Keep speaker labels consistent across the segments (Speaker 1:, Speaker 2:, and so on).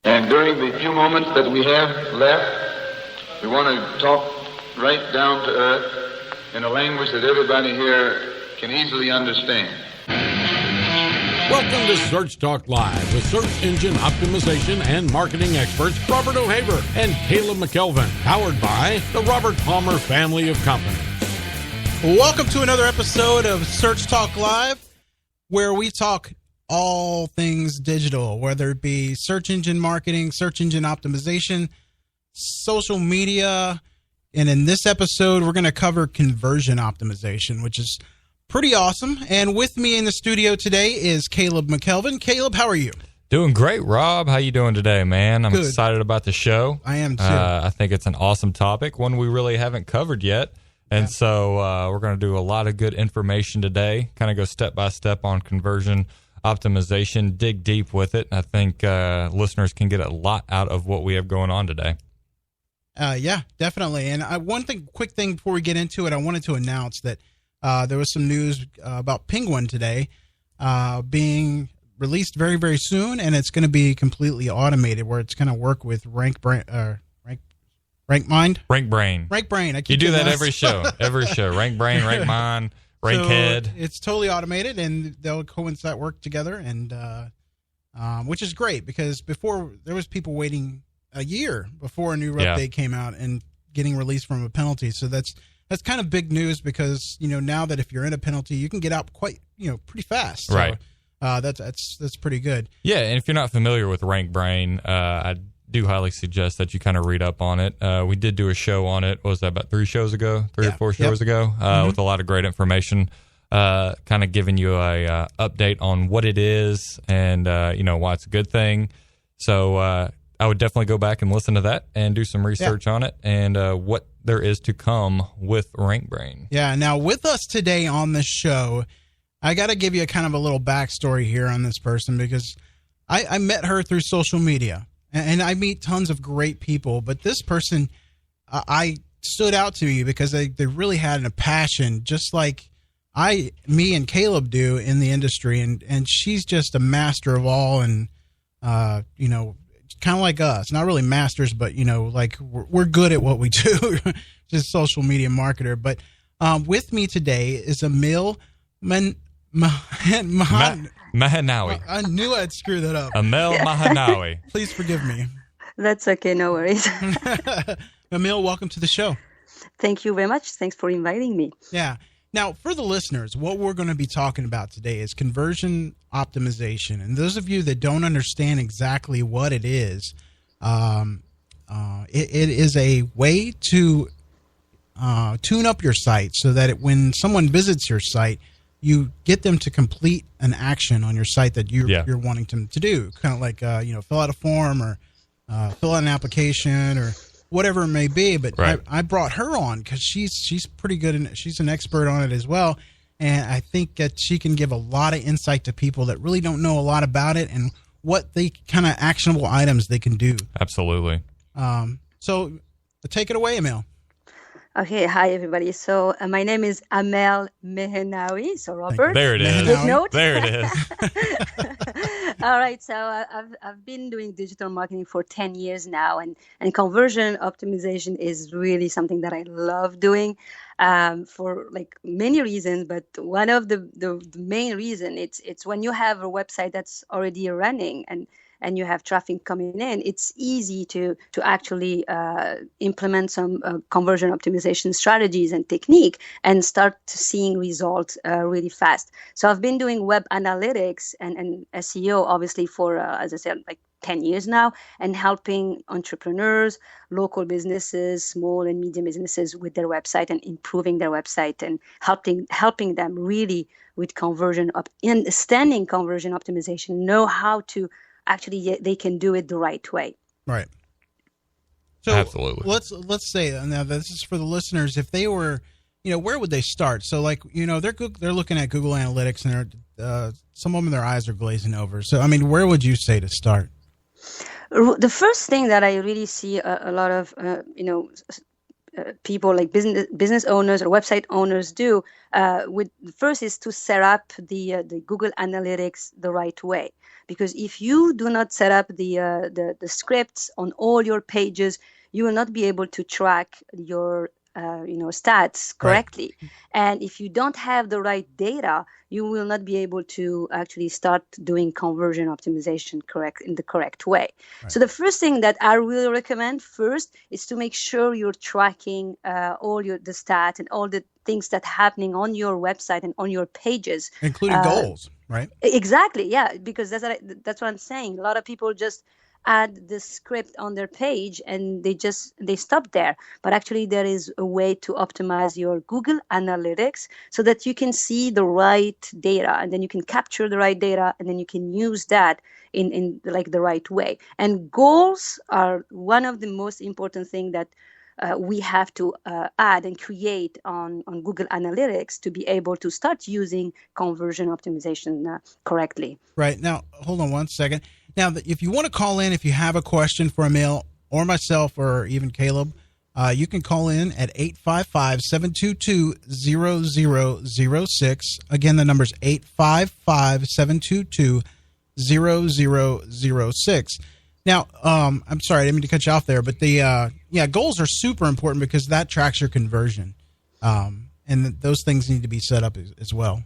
Speaker 1: And during the few moments that we have left, we want to talk right down to earth in a language that everybody here can easily understand.
Speaker 2: Welcome to Search Talk Live with search engine optimization and marketing experts Robert O'Haver and Caleb McKelvin, powered by the Robert Palmer family of companies.
Speaker 3: Welcome to another episode of Search Talk Live, where we talk all things digital, whether it be search engine marketing, search engine optimization, social media. And in this episode, we're going to cover conversion optimization, which is pretty awesome. And with me in the studio today is Caleb McKelvin. Caleb, how are you?
Speaker 4: Doing great, Rob. How you doing today, man? I'm excited about the show.
Speaker 3: I am too.
Speaker 4: I think it's an awesome topic, one we really haven't covered yet. And so we're going to do a lot of good information today, kind of go step by step on conversion optimization, dig deep with it. I think listeners can get a lot out of what we have going on today.
Speaker 3: Yeah, definitely. And quick thing before we get into it, I wanted to announce that there was some news about Penguin today being released very, very soon, and it's going to be completely automated, where it's going to work with RankMind.
Speaker 4: RankBrain. You do that every show. RankBrain, RankMind, RankHead.
Speaker 3: So it's totally automated, and they'll coincide work together, and which is great, because before there was people waiting a year before a new update came out and getting released from a penalty. So that's kind of big news, because now that if you're in a penalty, you can get out quite pretty fast. So,
Speaker 4: right.
Speaker 3: That's pretty good.
Speaker 4: Yeah, and if you're not familiar with RankBrain, I do highly suggest that you kind of read up on it. We did do a show on it. What was that, about 3 or 4 shows ago, with a lot of great information, kind of giving you a update on what it is and why it's a good thing. So I would definitely go back and listen to that and do some research on it and what there is to come with RankBrain.
Speaker 3: Yeah. Now, with us today on the show, I got to give you a kind of a little backstory here on this person, because I met her through social media. And I meet tons of great people, but this person, I stood out to me because they really had a passion, just like me and Caleb do in the industry. And she's just a master of all, and, kind of like us, not really masters, but, like we're good at what we do, just social media marketer. But with me today is Amil
Speaker 4: Mahanawi.
Speaker 3: I knew I'd screw that up.
Speaker 4: Amil Mahanawi.
Speaker 3: Please forgive me.
Speaker 5: That's okay, no worries.
Speaker 3: Amil, welcome to the show.
Speaker 5: Thank you very much. Thanks for inviting me.
Speaker 3: Yeah. Now, for the listeners, what we're going to be talking about today is conversion optimization. And those of you that don't understand exactly what it is, it is a way to tune up your site so that when someone visits your site, you get them to complete an action on your site that you're wanting them to do. Kind of like, fill out a form or fill out an application or whatever it may be. But right. I brought her on because she's pretty good, and she's an expert on it as well. And I think that she can give a lot of insight to people that really don't know a lot about it and what the kind of actionable items they can do.
Speaker 4: Absolutely.
Speaker 3: So take it away, Amel.
Speaker 5: Okay, hi everybody. So my name is Amel Mahanawi. So Robert,
Speaker 4: there it is.
Speaker 5: Good note.
Speaker 4: There it is.
Speaker 5: All right. So I've been doing digital marketing for 10 years now, and conversion optimization is really something that I love doing for like many reasons. But one of the main reason it's when you have a website that's already running and you have traffic coming in, it's easy to actually implement some conversion optimization strategies and technique and start seeing results really fast. So I've been doing web analytics and SEO, obviously, for, as I said, like 10 years now, and helping entrepreneurs, local businesses, small and medium businesses with their website and improving their website and helping them really with understanding conversion optimization, know how to actually they can do it the right way.
Speaker 3: Right. So
Speaker 4: absolutely.
Speaker 3: Let's say, now this is for the listeners, if they were, where would they start? So like, they're looking at Google Analytics, and some of them, their eyes are glazing over. So, I mean, where would you say to start?
Speaker 5: The first thing that I really see a lot of, people like business owners or website owners do first is to set up the Google Analytics the right way. because if you do not set up the scripts on all your pages, you will not be able to track your stats correctly. Right. And if you don't have the right data, you will not be able to actually start doing conversion optimization in the correct way. Right. So the first thing that I really recommend first is to make sure you're tracking all the stats and all the things that are happening on your website and on your pages,
Speaker 3: including goals, right?
Speaker 5: Exactly, yeah, because that's what I'm saying. A lot of people just add the script on their page and they stop there. But actually there is a way to optimize your Google Analytics so that you can see the right data, and then you can capture the right data, and then you can use that in like the right way. And goals are one of the most important thing that we have to add and create on Google Analytics to be able to start using conversion optimization correctly.
Speaker 3: Right. Now, hold on one second. Now, if you want to call in, if you have a question for Emil or myself or even Caleb, you can call in at 855-722-0006. Again, the number is 855-722-0006. Now, I'm sorry, I didn't mean to cut you off there, but goals are super important because that tracks your conversion. And those things need to be set up as well,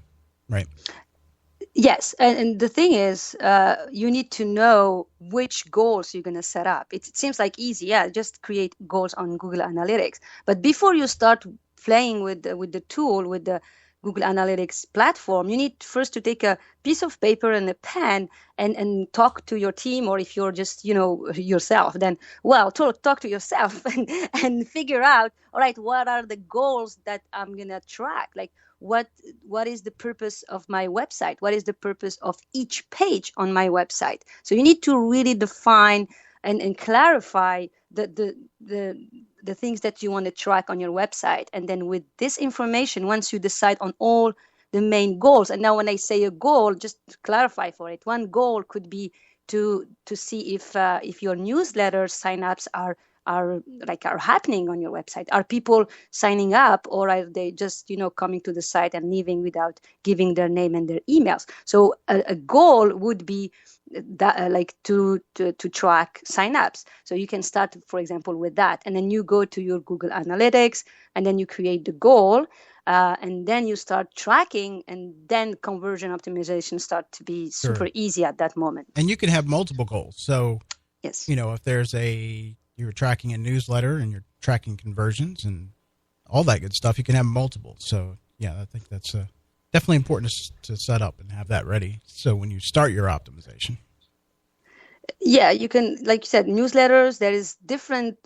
Speaker 3: right?
Speaker 5: Yes, and the thing is, you need to know which goals you're going to set up. It seems like easy, just create goals on Google Analytics. But before you start playing with the tool, with the Google Analytics platform, you need first to take a piece of paper and a pen and talk to your team, or if you're just, yourself, then, talk to yourself and figure out, all right, what are the goals that I'm going to track? Like, what is the purpose of my website? What is the purpose of each page on my website? So you need to really define and clarify the things that you want to track on your website. And then with this information, once you decide on all the main goals, and now when I say a goal, just to clarify for it, one goal could be to see if your newsletter signups are happening on your website. Are people signing up, or are they just coming to the site and leaving without giving their name and their emails? So a goal would be that, to track signups. So you can start, for example, with that, and then you go to your Google Analytics, and then you create the goal, and then you start tracking, and then conversion optimization start to be super easy at that moment.
Speaker 3: And you can have multiple goals. So
Speaker 5: yes,
Speaker 3: if there's you're tracking a newsletter and you're tracking conversions and all that good stuff, you can have multiple. So yeah, I think that's definitely important to set up and have that ready. So when you start your optimization.
Speaker 5: Yeah, you can, like you said, newsletters, there is different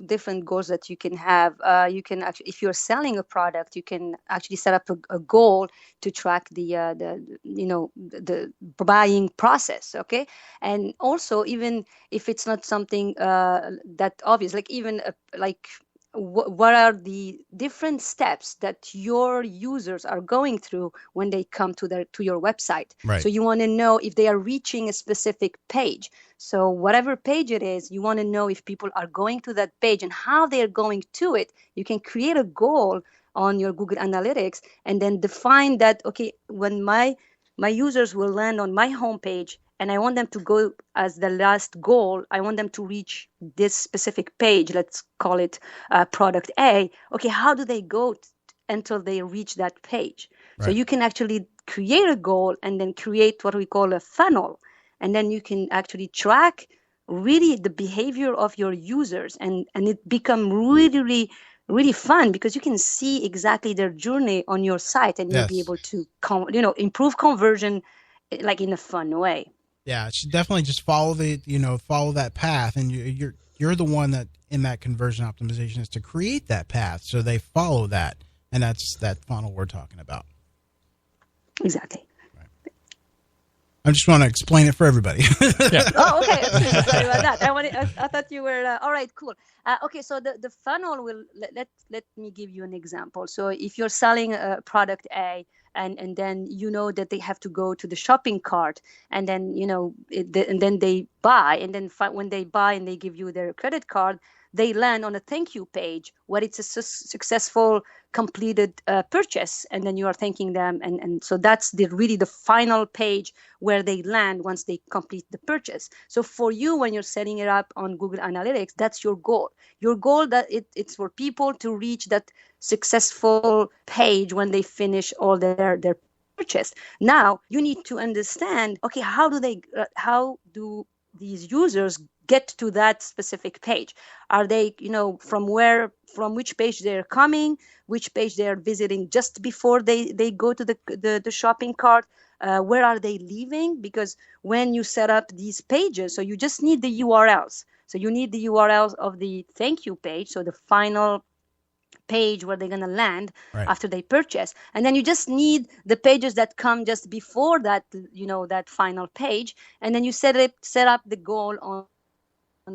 Speaker 5: goals that you can have. You can actually, if you're selling a product, you can actually set up a goal to track the buying process. Okay. And also, even if it's not something that obvious, like even what are the different steps that your users are going through when they come to your website.
Speaker 3: Right.
Speaker 5: So you want to know if they are reaching a specific page. So whatever page it is, you want to know if people are going to that page and how they're going to it. You can create a goal on your Google Analytics and then define that, okay, when my users will land on my homepage, and I want them to go as the last goal, I want them to reach this specific page, let's call it product A. Okay, how do they go until they reach that page? Right. So you can actually create a goal and then create what we call a funnel. And then you can actually track really the behavior of your users. And it become really, really, really fun because you can see exactly their journey on your site, and you'll be able to improve conversion like in a fun way.
Speaker 3: Yeah, it should definitely just follow that path, and you're the one that in that conversion optimization is to create that path, so they follow that, and that's that funnel we're talking about.
Speaker 5: Exactly.
Speaker 3: Right. I just want to explain it for everybody.
Speaker 5: Yeah. Oh, okay. Sorry about that. I thought you were all right. Cool. Okay, so the funnel will let me give you an example. So if you're selling a product A, and then that they have to go to the shopping cart, and then and then they buy, and then when they buy and they give you their credit card, they land on a thank you page where it's a successful completed purchase, and then you are thanking them, and so that's really the final page where they land once they complete the purchase. So for you, when you're setting it up on Google Analytics, that's your goal that it's for people to reach that successful page when they finish all their purchase. Now you need to understand, okay, how do these users get to that specific page? Are they, from which page they're coming, which page they're visiting just before they go to the shopping cart? Where are they leaving? Because when you set up these pages, so you just need the URLs. So you need the URLs of the thank you page, so the final page where they're going to land after they purchase. And then you just need the pages that come just before that, that final page. And then you set up the goal on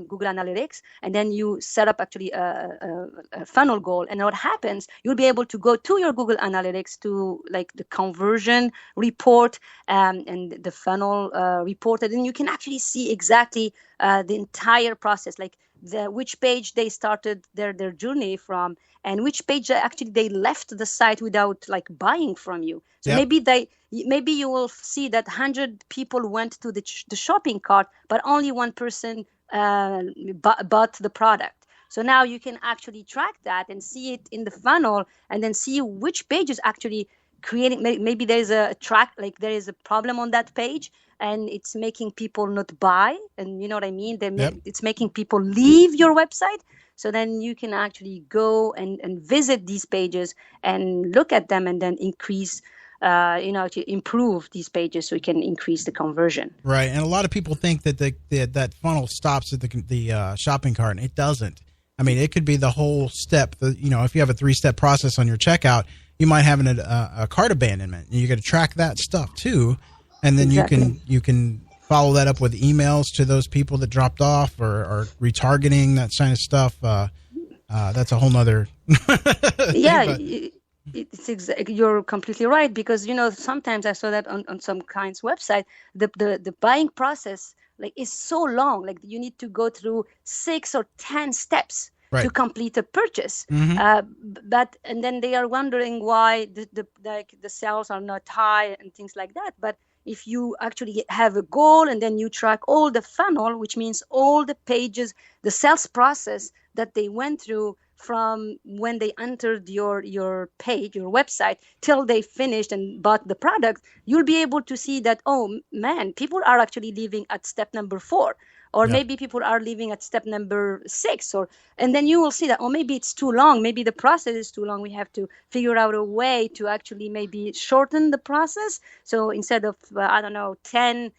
Speaker 5: Google Analytics, and then you set up actually a funnel goal. And what happens, you'll be able to go to your Google Analytics to like the conversion report and the funnel report, and then you can actually see exactly the entire process, like which page they started their journey from, and which page actually they left the site without like buying from you. So maybe you will see that 100 people went to the shopping cart, but only one person bought the product. So now you can actually track that and see it in the funnel, and then see which page is actually creating. Maybe there's a track, like there is a problem on that page, and it's making people not buy. And you know what I mean? It's making people leave your website. So then you can actually go and visit these pages and look at them, and then increase to improve these pages so we can increase the conversion.
Speaker 3: Right. And a lot of people think that that funnel stops at the shopping cart, and it doesn't. I mean, it could be the whole step. If you have a 3-step process on your checkout, you might have a cart abandonment, and you got to track that stuff too. And then you can follow that up with emails to those people that dropped off, or retargeting, that kind of stuff. That's a whole nother.
Speaker 5: Yeah. You're completely right, because sometimes I saw that on some client's website, the buying process is so long, like you need to go through 6 or 10 steps to complete a purchase. Mm-hmm. And then they are wondering why the sales are not high and things like that. But if you actually have a goal, and then you track all the funnel, which means all the pages, the sales process that they went through from when they entered your page, your website, till they finished and bought the product, you'll be able to see that, oh man, people are actually leaving at step number 4, or maybe people are leaving at step number 6, and then you will see that, oh, maybe it's too long, maybe the process is too long. We have to figure out a way to actually maybe shorten the process. So instead of 10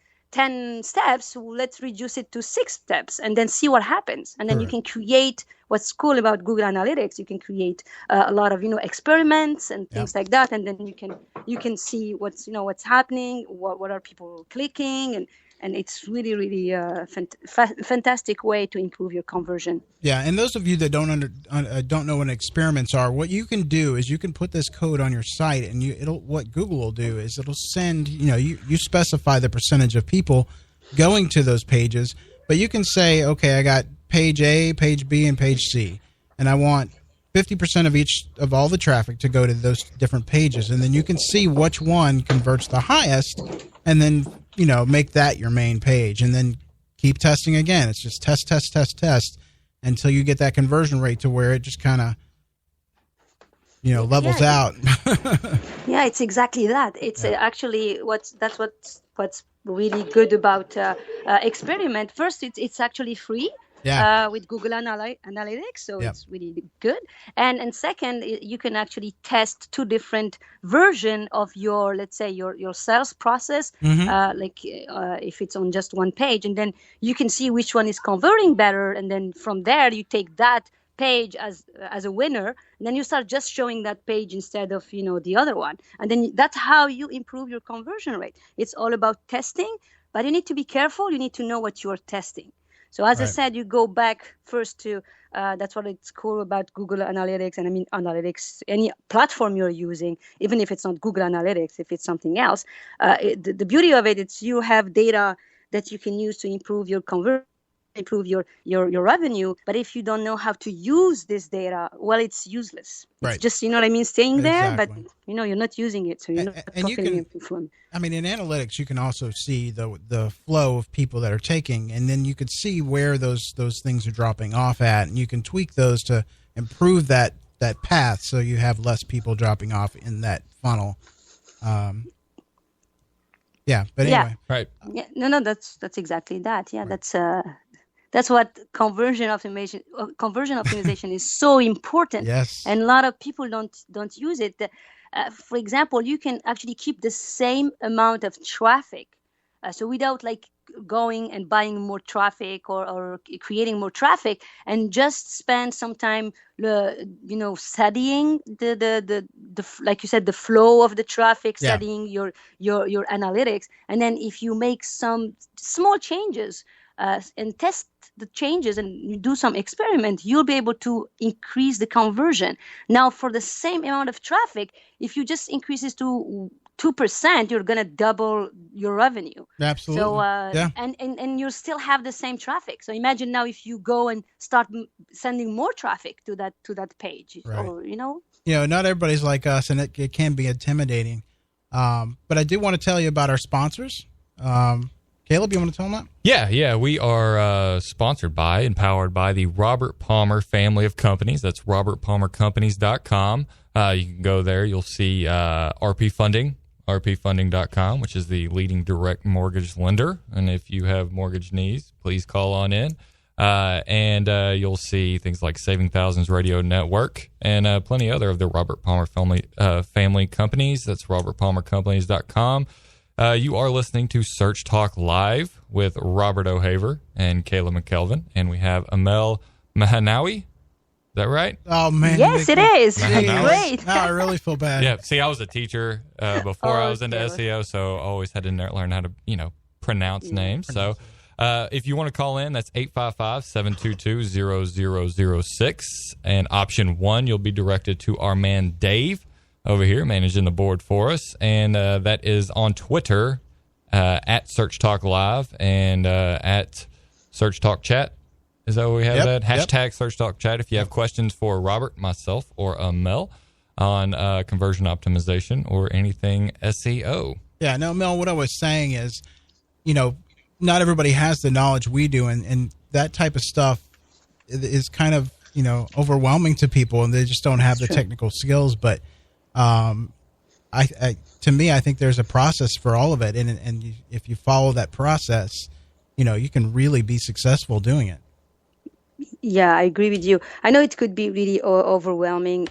Speaker 5: steps, let's reduce it to 6 steps, and then see what happens. And then you can create, what's cool about Google Analytics, you can create a lot of experiments and things like that, and then you can see what's happening, what are people clicking, and it's really, really a fantastic way to improve your conversion.
Speaker 3: Yeah, and those of you that don't know what experiments are, what you can do is you can put this code on your site, and what Google will do is it'll send, you specify the percentage of people going to those pages, but you can say, okay, I got page A, page B, and page C, and I want 50% of all the traffic to go to those different pages, and then you can see which one converts the highest, and then make that your main page, and then keep testing again. It's just test until you get that conversion rate to where it just kind of levels out.
Speaker 5: Yeah, it's exactly that. It's actually what's really good about Experiment. First, it's actually free. With Google Analytics, so it's really good. And second, you can actually test 2 different versions of your, let's say, your sales process, if it's on just one page, and then you can see which one is converting better, and then from there you take that page as a winner, and then you start just showing that page instead of the other one, and then that's how you improve your conversion rate. It's all about testing, but you need to be careful. You need to know what you are testing. So as I said, you go back first to, that's what it's cool about Google Analytics. And I mean, analytics, any platform you're using, even if it's not Google Analytics, if it's something else, the beauty of it is you have data that you can use to improve your conversion improve your revenue. But if you don't know how to use this data, well, it's useless.
Speaker 3: Right.
Speaker 5: It's just, you know what I mean, staying there,
Speaker 3: Exactly.
Speaker 5: but you're not using it, so you're not
Speaker 3: And you
Speaker 5: profiting
Speaker 3: can,
Speaker 5: from.
Speaker 3: I mean, in analytics, you can also see the flow of people that are taking, and then you could see where those things are dropping off at, and you can tweak those to improve that path, so you have less people dropping off in that funnel. Yeah, but anyway,
Speaker 4: Right.
Speaker 5: Yeah, no, that's exactly that. Yeah, right. That's what conversion optimization is so important.
Speaker 3: Yes.
Speaker 5: And a lot of people don't use it. For example, you can actually keep the same amount of traffic, so without like going and buying more traffic or creating more traffic, and just spend some time, studying the like you said, the flow of the traffic, studying your analytics, and then if you make some small changes and test the changes and you do some experiment, you'll be able to increase the conversion. Now, for the same amount of traffic, if you just increase it to 2%, you're going to double your revenue.
Speaker 3: Absolutely.
Speaker 5: So, and you still have the same traffic. So imagine now if you go and start sending more traffic to that page,
Speaker 3: right.
Speaker 5: or,
Speaker 3: not everybody's like us, and it can be intimidating. But I do want to tell you about our sponsors. Caleb, you want to tell them that?
Speaker 4: Yeah. We are sponsored by and powered by the Robert Palmer family of companies. That's robertpalmercompanies.com. You can go there. You'll see RP Funding, rpfunding.com, which is the leading direct mortgage lender. And if you have mortgage needs, please call on in. And you'll see things like Saving Thousands Radio Network and plenty other of the Robert Palmer family companies. That's robertpalmercompanies.com. You are listening to Search Talk Live with Robert O'Haver and Kayla McKelvin, and we have Amel Mahanawi. Is that right?
Speaker 3: Oh, man.
Speaker 5: Yes, it is.
Speaker 3: Great. Now I really feel bad.
Speaker 4: Yeah, see, I was a teacher before I was into SEO, so I always had to learn how to, pronounce names. So if you want to call in, that's 855-722-0006. And option 1, you'll be directed to our man Dave over here managing the board for us, and that is on Twitter at Search Talk Live and at Search Talk Chat. Is that what we have? That hashtag Search Talk Chat. If you have questions for Robert, myself, or Mel on conversion optimization or anything SEO.
Speaker 3: Yeah, no, Mel, what I was saying is, not everybody has the knowledge we do, and that type of stuff is kind of overwhelming to people, and they just don't have the technical skills, but to me, I think there's a process for all of it, and if you follow that process, you can really be successful doing it.
Speaker 5: Yeah, I agree with you. I know it could be really overwhelming.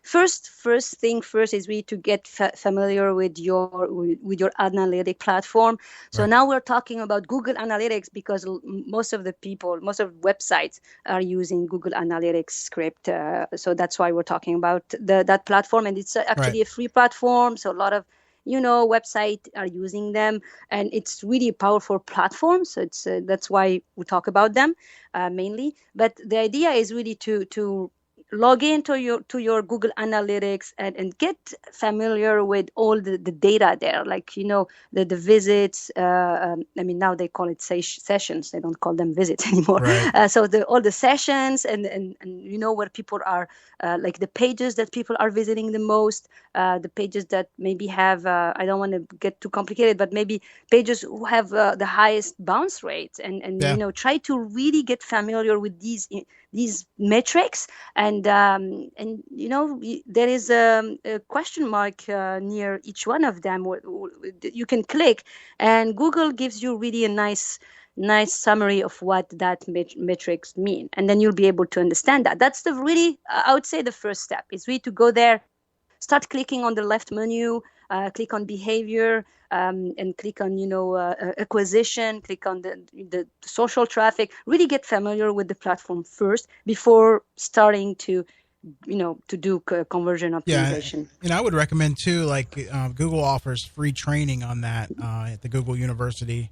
Speaker 5: First thing first is really to get familiar with your analytic platform. So now we're talking about Google Analytics because most of websites are using Google Analytics script. So that's why we're talking about that platform, and it's actually a free platform. So a lot of websites are using them, and it's really a powerful platform. So it's that's why we talk about them mainly. But the idea is really to log into your Google Analytics and get familiar with all the data there, like the visits. Now they call it sessions. They don't call them visits anymore. Right. So all the sessions and where people are, like the pages that people are visiting the most, the pages that maybe have I don't want to get too complicated, but maybe pages who have the highest bounce rates, and try to really get familiar with these metrics, and there is a question mark near each one of them where you can click, and Google gives you really a nice summary of what that metrics mean, and then you'll be able to understand that. That's I would say the first step is really to go there, start clicking on the left menu, click on behavior, and click on acquisition, click on the social traffic. Really get familiar with the platform first before starting to do conversion optimization.
Speaker 3: And I would recommend too, like Google offers free training on that at the Google University,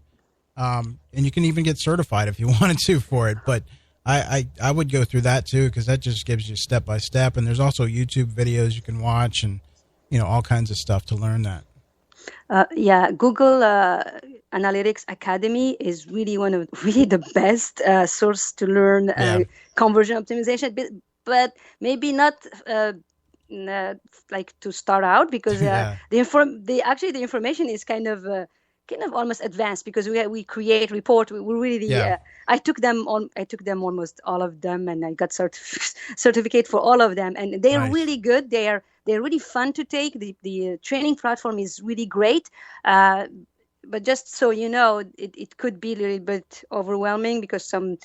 Speaker 3: and you can even get certified if you wanted to for it. But I would go through that too, because that just gives you step by step. And there's also YouTube videos you can watch, and all kinds of stuff to learn that.
Speaker 5: Google Analytics Academy is really one of really the best source to learn conversion optimization, but maybe not like to start out, because the information is kind of almost advanced, because we create report. We really I took them almost all of them, and I got certificate for all of them, and they are really good. They're really fun to take. The training platform is really great. But just so you know, it could be a little bit overwhelming, because some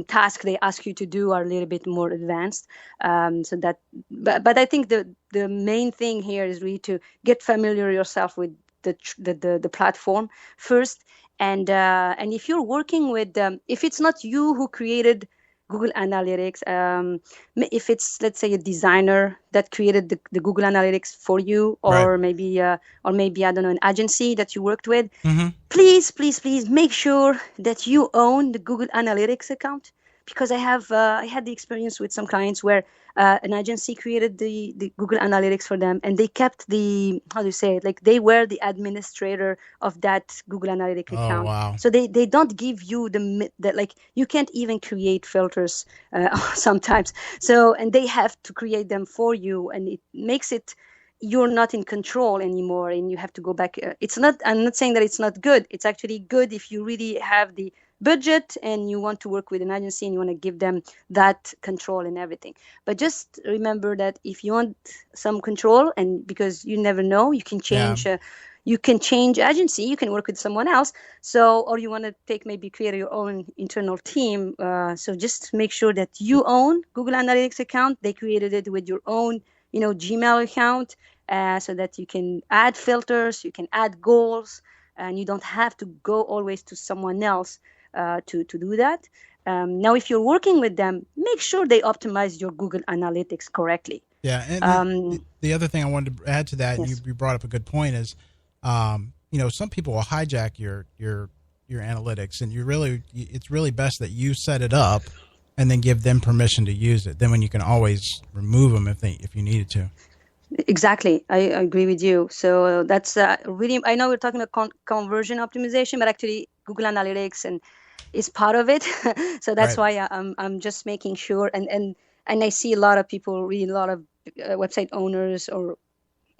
Speaker 5: tasks they ask you to do are a little bit more advanced. But I think the main thing here is really to get familiar yourself with the platform first, and if you're working with if it's not you who created Google Analytics, if it's, let's say, a designer that created the Google Analytics for you, or maybe I don't know, an agency that you worked with, please make sure that you own the Google Analytics account, because I had the experience with some clients where an agency created the Google Analytics for them, and they kept they were the administrator of that Google Analytics account.
Speaker 3: Wow.
Speaker 5: So they don't give you you can't even create filters sometimes. So, and they have to create them for you, and it makes it, you're not in control anymore, and you have to go back. I'm not saying that it's not good. It's actually good if you really have the budget and you want to work with an agency and you want to give them that control and everything. But just remember that if you want some control, and because you never know, you can change agency, you can work with someone else. So, or you want to create your own internal team. So just make sure that you own Google Analytics account. They created it with your own, Gmail account, so that you can add filters, you can add goals, and you don't have to go always to someone else to do that. Now, if you're working with them, make sure they optimize your Google Analytics correctly.
Speaker 3: Yeah, and the other thing I wanted to add to that, and you brought up a good point, is some people will hijack your analytics, and it's really best that you set it up and then give them permission to use it. Then when you can always remove them if you needed to.
Speaker 5: Exactly. I agree with you. So that's really, I know we're talking about conversion optimization, but actually Google Analytics is part of it. So that's why I'm just making sure. And I see a lot of people, really a lot of website owners or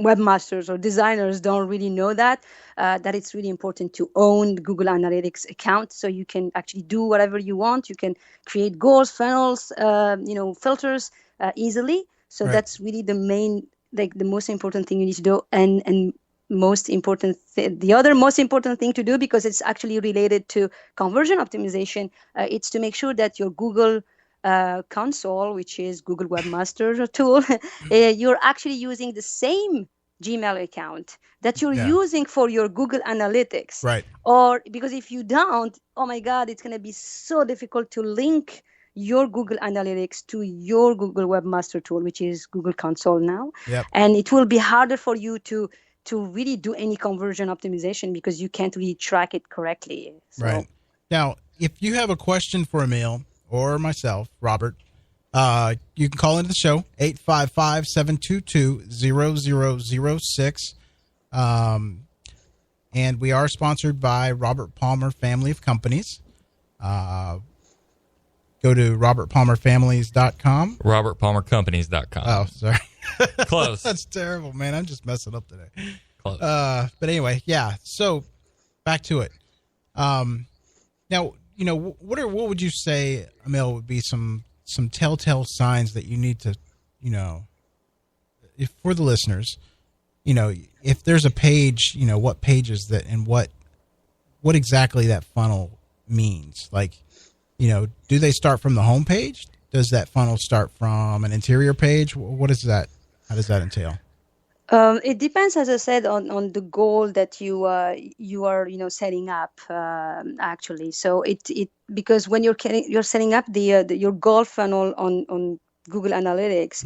Speaker 5: webmasters or designers don't really know that it's really important to own the Google Analytics account, so you can actually do whatever you want. You can create goals, funnels, filters easily. So that's really the main, the most important thing you need to do, and most important the other most important thing to do, because it's actually related to conversion optimization, it's to make sure that your Google console, which is Google Webmaster tool, you're actually using the same Gmail account that you're using for your Google Analytics.
Speaker 3: Right.
Speaker 5: Or because if you don't, oh my God, it's going to be so difficult to link your Google Analytics to your Google Webmaster tool, which is Google Console now.
Speaker 3: Yep.
Speaker 5: And it will be harder for you to really do any conversion optimization, because you can't really track it correctly. So.
Speaker 3: Right. Now, if you have a question for Emil or myself, Robert, you can call into the show, 855-722-0006. And we are sponsored by Robert Palmer Family of Companies. Go to robertpalmerfamilies.com.
Speaker 4: robertpalmercompanies.com.
Speaker 3: Oh, sorry.
Speaker 4: Close.
Speaker 3: That's terrible, man. I'm just messing up today.
Speaker 4: Close.
Speaker 3: But anyway, yeah. So back to it. Now, what would you say, Emil, would be some telltale signs that you need to, if for the listeners, if there's a page, what page is that, and what exactly that funnel means? Like, do they start from the home page? Does that funnel start from an interior page? What is that? How does that entail?
Speaker 5: It depends, as I said, on the goal that you are setting up, actually. So it because when you're setting up your goal funnel on Google Analytics,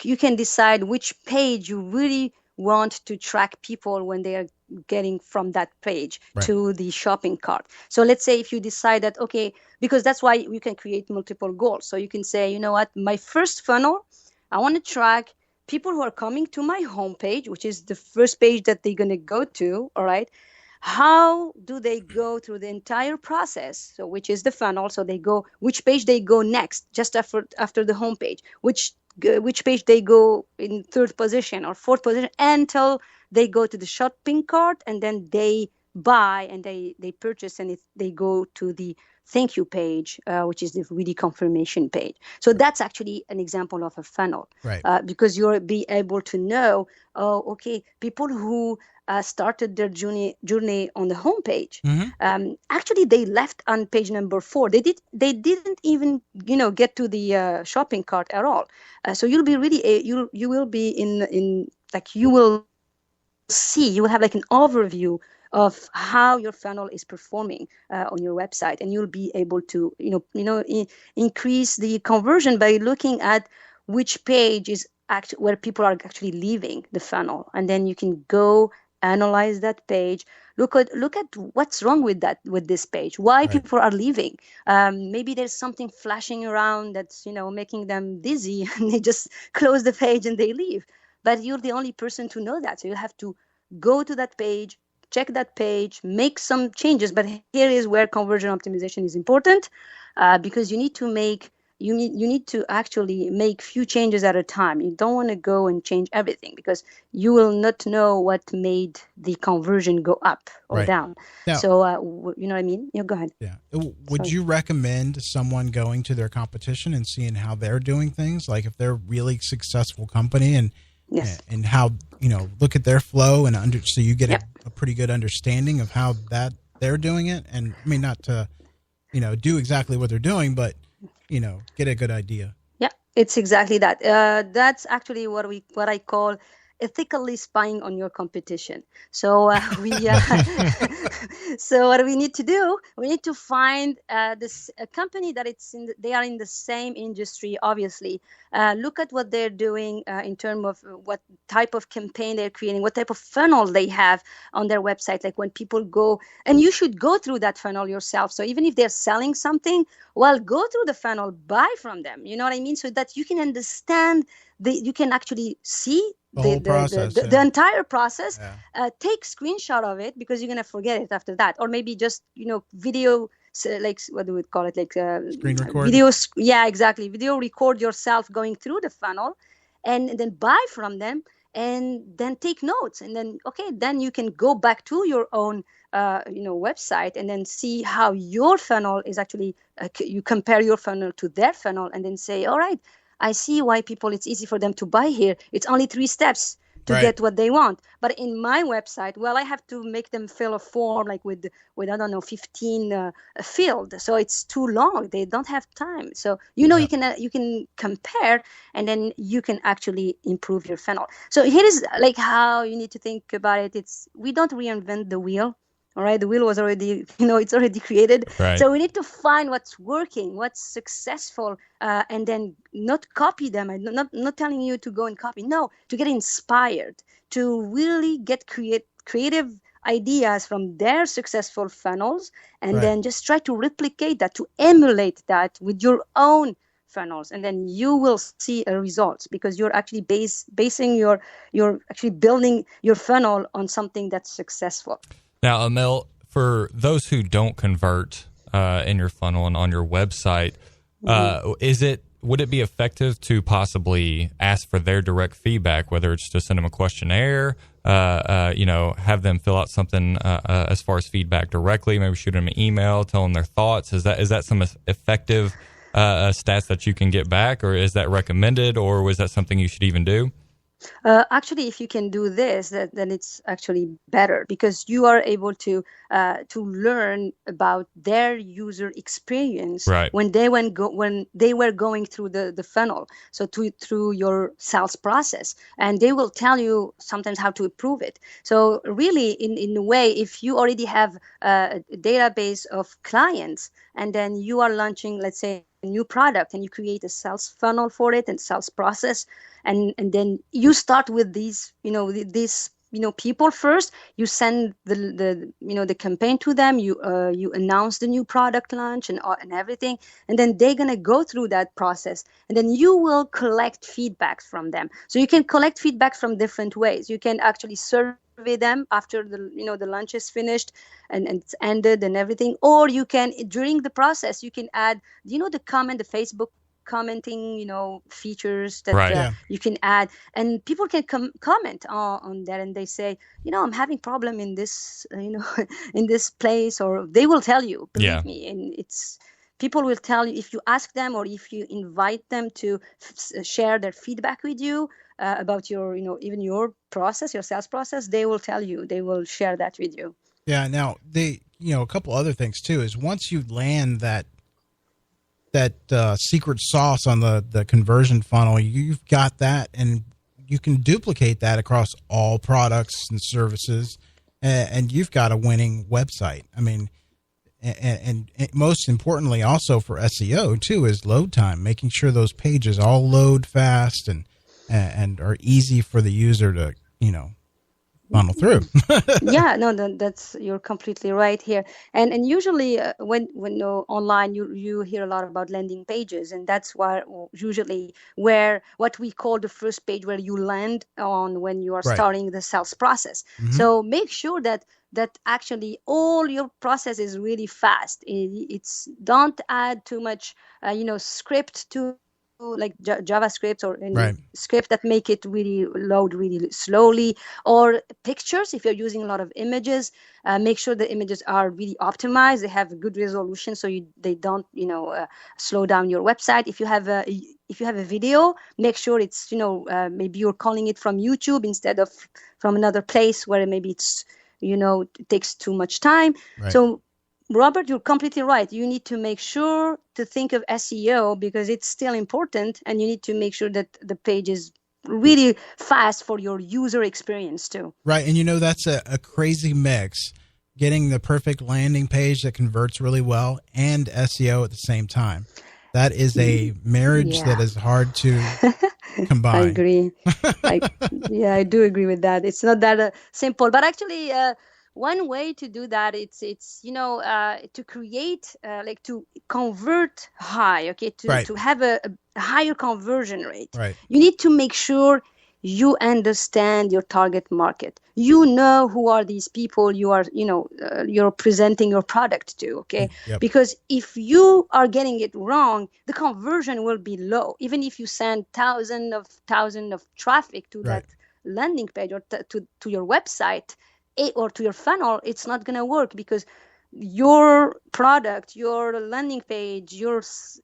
Speaker 5: you can decide which page you really want to track people when they are getting from that page to the shopping cart. So let's say if you decide that, okay, because that's why you can create multiple goals. So you can say, you know what, my first funnel, I want to track people who are coming to my homepage, which is the first page that they're going to go to, all right? how do they go through the entire process? So which is the funnel. So they go, which page they go next, just after the home page, which page they go in third position or fourth position until they go to the shopping cart, and then they buy and they purchase, and they go to the thank you page, which is the really confirmation page. So that's actually an example of a funnel,
Speaker 3: right?
Speaker 5: Because you'll be able to know, okay, people who started their journey on the homepage. Actually, they left on page number 4. They didn't even get to the shopping cart at all. So you'll be really you will be in like you will have like an overview of how your funnel is performing on your website, and you'll be able to increase the conversion by looking at which page is where people are actually leaving the funnel, and then you can go analyze that page. Look at what's wrong with this page. Why people are leaving? Maybe there's something flashing around that's making them dizzy, and they just close the page and they leave. But you're the only person to know that, so you have to go to that page, check that page, make some changes. But here is where conversion optimization is important, because you need to actually make few changes at a time. You don't want to go and change everything, because you will not know what made the conversion go up or down. Now, so you know what I mean? Yeah, go ahead.
Speaker 3: Yeah. Would you recommend someone going to their competition and seeing how they're doing things? Like if they're a really successful company and and how look at their flow and so you get a pretty good understanding of how that they're doing it. And I mean, not to do exactly what they're doing, but get a good idea. Yeah,
Speaker 5: it's exactly that. That's actually what I call ethically spying on your competition. So so what we need to do, we need to find a company that they are in the same industry, obviously. Look at what they're doing in terms of what type of campaign they're creating, what type of funnel they have on their website. Like when people go, and you should go through that funnel yourself. So even if they're selling something, well, go through the funnel, buy from them. You know what I mean? So that you can understand, you can actually see the entire process. Take screenshot of it, because you're going to forget it after that. Or maybe just video, like what do we call it, like
Speaker 3: screen record.
Speaker 5: Video. Yeah, exactly. Video record yourself going through the funnel, and then buy from them, and then take notes, and then you can go back to your own website, and then see how your funnel is actually you compare your funnel to their funnel, and then say, all right, I see why it's easy for them to buy here. It's only 3 steps to get what they want. But in my website, well, I have to make them fill a form like with I don't know, 15 fields. So it's too long. They don't have time. So you can compare, and then you can actually improve your funnel. So here is like how you need to think about it. We don't reinvent the wheel. All right, the wheel was already, it's already created.
Speaker 4: Right.
Speaker 5: So we need to find what's working, what's successful, and then not copy them. I'm not telling you to go and copy. No, to get inspired, to really get creative ideas from their successful funnels, and then just try to replicate that, to emulate that with your own funnels, and then you will see results, because you're actually basing you're actually building your funnel on something that's successful.
Speaker 4: Now, Amel, for those who don't convert in your funnel and on your website, would it be effective to possibly ask for their direct feedback, whether it's to send them a questionnaire, have them fill out something as far as feedback directly, maybe shoot them an email, tell them their thoughts? Is that some effective stats that you can get back, or is that recommended, or was that something you should even do?
Speaker 5: Actually, if you can do this, then it's actually better, because you are able to learn about their user experience when they were going through the funnel, so through your sales process, and they will tell you sometimes how to improve it. So really, in a way, if you already have a database of clients, and then you are launching, let's say, a new product, and you create a sales funnel for it and sales process, and then you start with these people first. You send the campaign to them. You announce the new product launch and everything, and then they're gonna go through that process, and then you will collect feedback from them. So you can collect feedback from different ways. You can actually survey survey them after the lunch is finished and it's ended and everything. Or you can, during the process, you can add, the Facebook commenting, features that
Speaker 4: Right.
Speaker 5: you can add, and people can comment on that, and they say, I'm having problem in this, in this place, or they will tell you, believe me, and people will tell you if you ask them or if you invite them to share their feedback with you about your, even your process, your sales process, they will tell you, they will share that with you.
Speaker 3: Yeah. Now, a couple other things too is once you land that secret sauce on the conversion funnel, you've got that, and you can duplicate that across all products and services, and you've got a winning website. I mean, and most importantly, also for SEO too, is load time, making sure those pages all load fast and are easy for the user to, funnel through.
Speaker 5: Yeah, no, that's, you're completely right here. And usually when online, you hear a lot about landing pages, and that's usually where what we call the first page where you land on when you are
Speaker 3: Right.
Speaker 5: starting the sales process.
Speaker 3: Mhm.
Speaker 5: So make sure that actually all your process is really fast. It's don't add too much, script to like JavaScript or any
Speaker 3: Right.
Speaker 5: script that make it really load really slowly, or pictures. If you're using a lot of images, make sure the images are really optimized. They have a good resolution, so they don't slow down your website. If you have a video, make sure it's maybe you're calling it from YouTube instead of from another place where maybe it's it takes too much time.
Speaker 3: Right.
Speaker 5: So Robert, you're completely right. You need to make sure to think of SEO because it's still important, and you need to make sure that the page is really fast for your user experience too.
Speaker 3: Right. And that's a crazy mix, getting the perfect landing page that converts really well and SEO at the same time. That is a marriage that is hard to combine.
Speaker 5: I agree. I do agree with that. It's not that simple, but actually one way to do that, it's to create to convert high, to have a higher conversion rate.
Speaker 3: Right.
Speaker 5: You need to make sure you understand your target market. You know who are these people you are, you're presenting your product to, okay?
Speaker 3: Yep.
Speaker 5: Because if you are getting it wrong, the conversion will be low. Even if you send thousands of traffic to that landing page or to your website or to your funnel, it's not going to work because your product, your landing page, your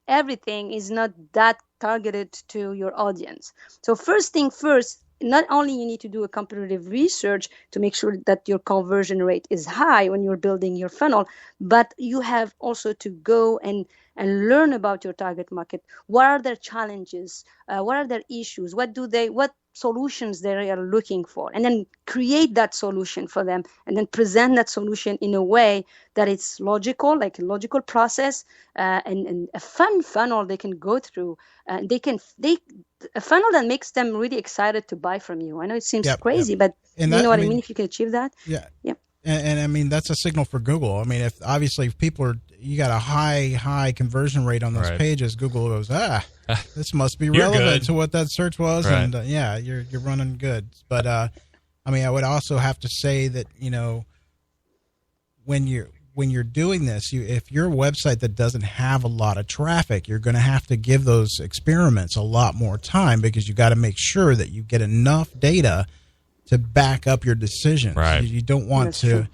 Speaker 5: everything is not that targeted to your audience. So first thing first, not only you need to do a comparative research to make sure that your conversion rate is high when you're building your funnel, but you have also to go and learn about your target market. What are their challenges? What are their issues? What solutions they are looking for, and then create that solution for them, and then present that solution in a way that it's logical, like a logical process, and a fun funnel they can go through. A funnel that makes them really excited to buy from you. I know it seems crazy, but you know what I mean? If you can achieve that.
Speaker 3: Yeah.
Speaker 5: Yeah.
Speaker 3: And I mean, that's a signal for Google. I mean, if people you got a high conversion rate on those pages, Google goes, this must be relevant to what that search was.
Speaker 4: Right.
Speaker 3: And you're running good. But, I mean, I would also have to say that, when you're doing this, if you're a website that doesn't have a lot of traffic, you're going to have to give those experiments a lot more time because you got to make sure that you get enough data to back up your decisions.
Speaker 4: Right.
Speaker 3: You don't want to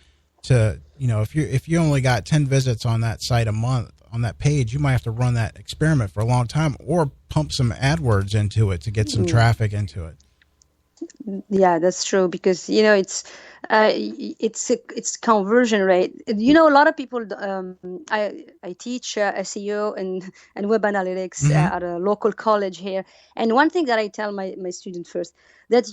Speaker 3: if you only got 10 visits on that site a month on that page, you might have to run that experiment for a long time or pump some AdWords into it to get some traffic into it.
Speaker 5: Yeah, that's true because it's conversion rate. A lot of people. I teach SEO and web analytics at a local college here, and one thing that I tell my students first that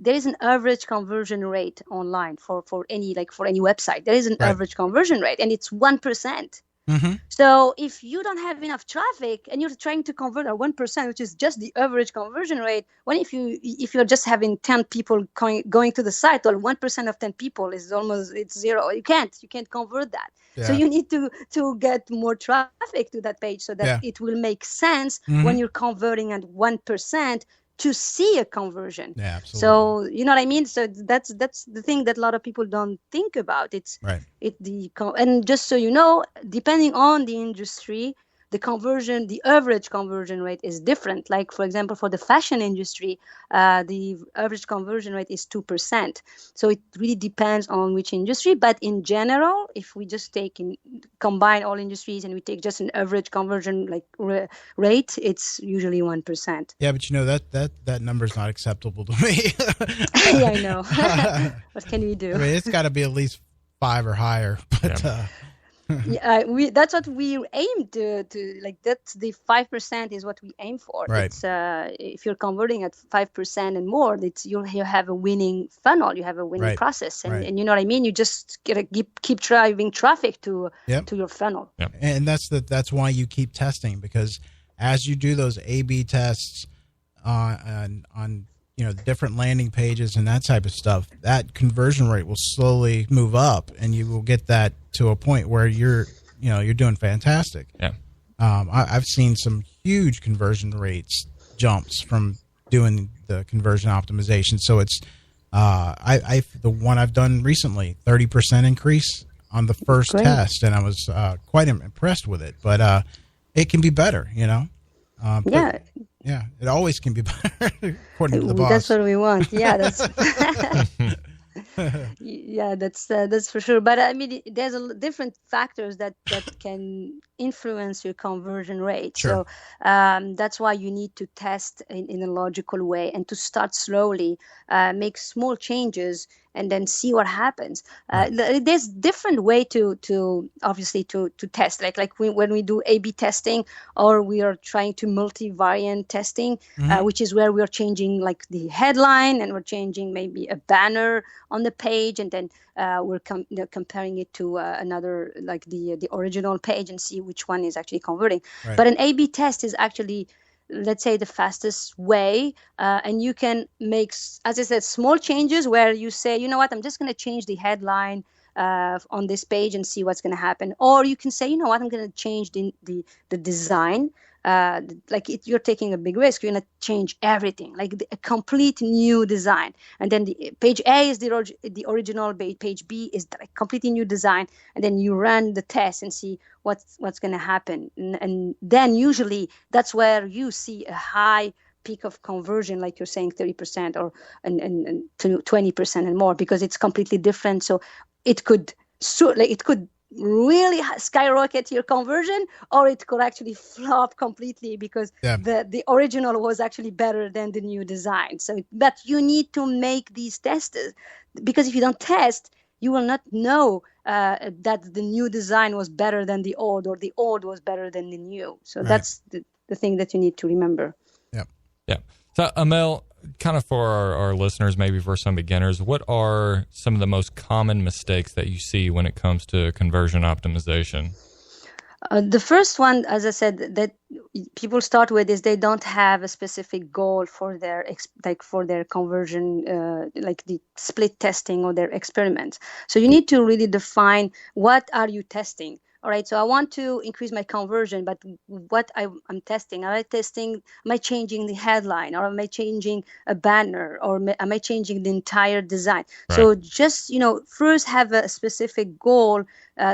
Speaker 5: there is an average conversion rate online for any website. There is an average conversion rate, and it's 1%.
Speaker 3: Mm-hmm.
Speaker 5: So if you don't have enough traffic and you're trying to convert at 1%, which is just the average conversion rate, if you're just having 10 people going to the site, well, 1% of 10 people is it's zero. You can't convert that. Yeah. So you need to get more traffic to that page so that it will make sense when you're converting at 1%. to see a conversion.
Speaker 3: Yeah, absolutely.
Speaker 5: So you know what I mean? So that's the thing that a lot of people don't think about. It's
Speaker 3: right.
Speaker 5: And just so you know, depending on the industry, the average conversion rate is different. Like, for example, for the fashion industry, the average conversion rate is 2%. So it really depends on which industry. But in general, if we just combine all industries and we take just an average conversion rate, it's usually 1%.
Speaker 3: Yeah, but that number is not acceptable to me.
Speaker 5: Yeah, I know. What can we do?
Speaker 3: I mean, it's got to be at least 5 or higher. But
Speaker 5: yeah, that's what we aim to like. That's the 5% is what we aim for.
Speaker 3: Right.
Speaker 5: It's if you're converting at 5% and more, you have a winning funnel. You have a winning process, and you know what I mean. You just gotta keep driving traffic to your funnel.
Speaker 3: Yep. And that's why you keep testing, because as you do those A/B tests on different landing pages and that type of stuff, that conversion rate will slowly move up, and you will get that to a point where you're doing fantastic.
Speaker 4: Yeah.
Speaker 3: I've seen some huge conversion rates jumps from doing the conversion optimization. So it's the one I've done recently, 30% increase on the first test, and I was quite impressed with it. But it can be better, Yeah, it always can be better, according to the boss.
Speaker 5: That's what we want. Yeah, that's that's for sure. But I mean, there's different factors that can influence your conversion rate.
Speaker 3: Sure.
Speaker 5: So that's why you need to test in a logical way and to start slowly, make small changes, and then see what happens. There's different way to obviously to test, like when we do A/B testing, or we are trying to multivariant testing, which is where we are changing like the headline, and we're changing maybe a banner on the page, and then we're comparing it to another, like the original page, and see which one is actually converting.
Speaker 3: Right.
Speaker 5: But an A/B test is actually, let's say, the fastest way, and you can make, as I said, small changes where you say, you know what, I'm just going to change the headline on this page and see what's going to happen. Or you can say, you know what, I'm going to change the design. You're taking a big risk. You're going to change everything, like a complete new design. And then the page A is the original, page B is a completely new design. And then you run the test and see what's going to happen. And then usually that's where you see a high peak of conversion, like you're saying, 30% or and 20% and more, because it's completely different. So it could really skyrocket your conversion, or it could actually flop completely because the original was actually better than the new design. So but you need to make these tests, because if you don't test, you will not know that the new design was better than the old, or the old was better than the new. So that's the thing that you need to remember.
Speaker 4: Yeah. So Amel, kind of for our listeners, maybe for some beginners, what are some of the most common mistakes that you see when it comes to conversion optimization?
Speaker 5: The first one, as I said, that people start with is they don't have a specific goal for their conversion, like the split testing or their experiments. So you need to really define, what are you testing? All right, so I want to increase my conversion, but what I'm testing? Am I changing the headline, or am I changing a banner, or am I changing the entire design? Right. So just, first have a specific goal,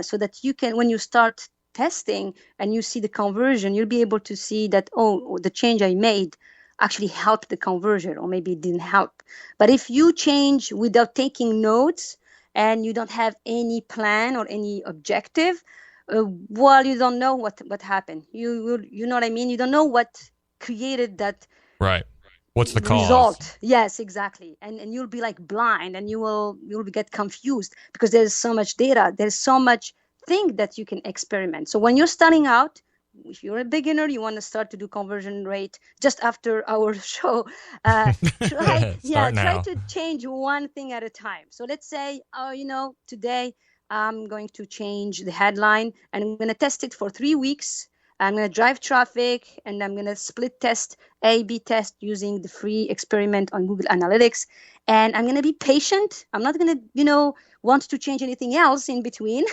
Speaker 5: so that you can, when you start testing and you see the conversion, you'll be able to see that, the change I made actually helped the conversion, or maybe it didn't help. But if you change without taking notes and you don't have any plan or any objective, you don't know what happened. You know what I mean? You don't know what created that.
Speaker 4: Right. What's the cause?
Speaker 5: Result. Yes, exactly. And you'll be like blind, and you'll get confused, because there's so much data. There's so much thing that you can experiment. So when you're starting out, if you're a beginner, you want to start to do conversion rate just after our show, try to change one thing at a time. So let's say, today I'm going to change the headline, and I'm going to test it for 3 weeks. I'm going to drive traffic, and I'm going to split test, A/B test, using the free experiment on Google Analytics. And I'm going to be patient. I'm not going to, want to change anything else in between.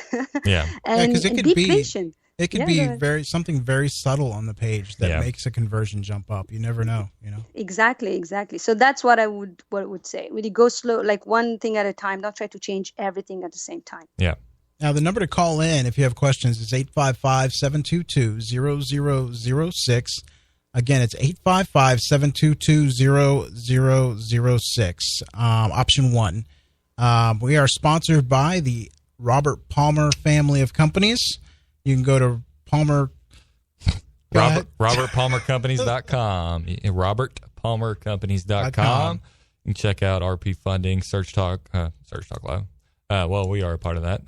Speaker 3: Yeah.
Speaker 5: and be patient.
Speaker 3: It could be something very subtle on the page that makes a conversion jump up. You never know,
Speaker 5: Exactly. So that's what I would say. Really go slow, like one thing at a time. Don't try to change everything at the same time.
Speaker 4: Yeah.
Speaker 3: Now, the number to call in if you have questions is 855-722-0006. Again, it's 855-722-0006. Option 1. We are sponsored by the Robert Palmer family of companies. You can go to
Speaker 4: RobertPalmerCompanies.com. RobertPalmerCompanies.com. You can check out RP Funding, Search Talk Live. Well, we are a part of that.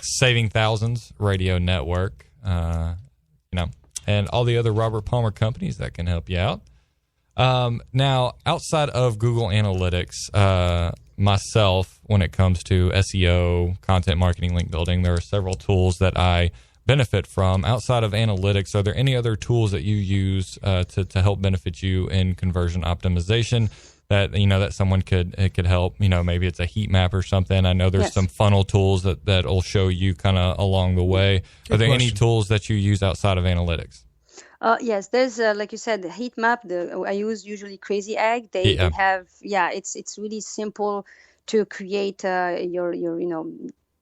Speaker 4: Saving Thousands Radio Network, and all the other Robert Palmer companies that can help you out. Now, outside of Google Analytics, myself, when it comes to SEO, content marketing, link building, there are several tools that I benefit from. Outside of analytics, are there any other tools that you use to help benefit you in conversion optimization that someone could help? Maybe it's a heat map or something. I know there's some funnel tools that'll show you kind of along the way. Are there any tools that you use outside of analytics?
Speaker 5: Yes, there's like you said, the heat map. I use usually Crazy Egg. They have it's really simple to create your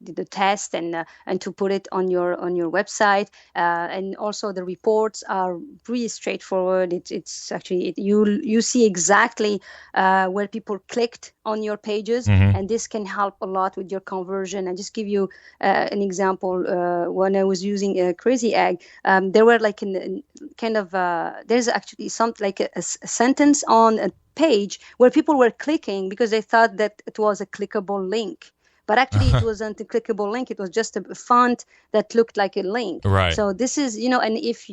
Speaker 5: the test and to put it on your website, and also the reports are pretty straightforward. It's actually you see exactly where people clicked on your pages, and this can help a lot with your conversion. And just give you an example. When I was using Crazy Egg, there were like there's actually something like a sentence on a page where people were clicking because they thought that it was a clickable link. But actually, it wasn't a clickable link. It was just a font that looked like a link.
Speaker 4: Right.
Speaker 5: So this is, and if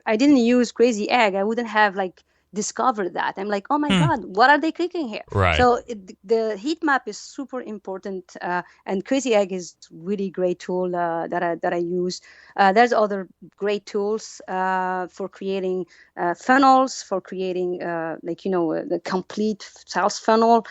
Speaker 5: I didn't use Crazy Egg, I wouldn't have discovered that. I'm like, oh my God, what are they clicking here?
Speaker 4: Right.
Speaker 5: So the heat map is super important, and Crazy Egg is really great tool that I use. There's other great tools for creating funnels, for creating the complete sales funnel.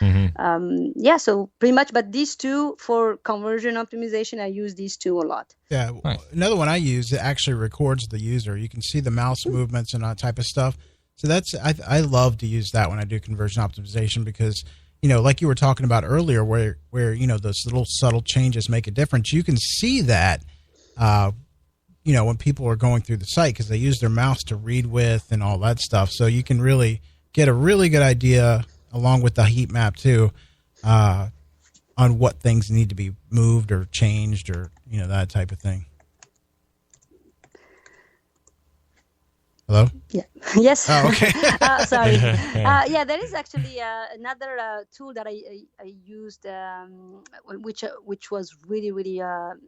Speaker 5: So pretty much. But these two for conversion optimization, I use these two a lot.
Speaker 3: Yeah.
Speaker 4: Nice.
Speaker 3: Another one I use, it actually records the user. You can see the mouse movements and that type of stuff. So I love to use that when I do conversion optimization because, like you were talking about earlier, where those little subtle changes make a difference. You can see that, when people are going through the site because they use their mouse to read with and all that stuff. So you can really get a really good idea, along with the heat map too, on what things need to be moved or changed or that type of thing. Hello?
Speaker 5: Yeah. Yes.
Speaker 3: Oh, okay.
Speaker 5: Sorry. There is actually another tool that I used, which was really, really,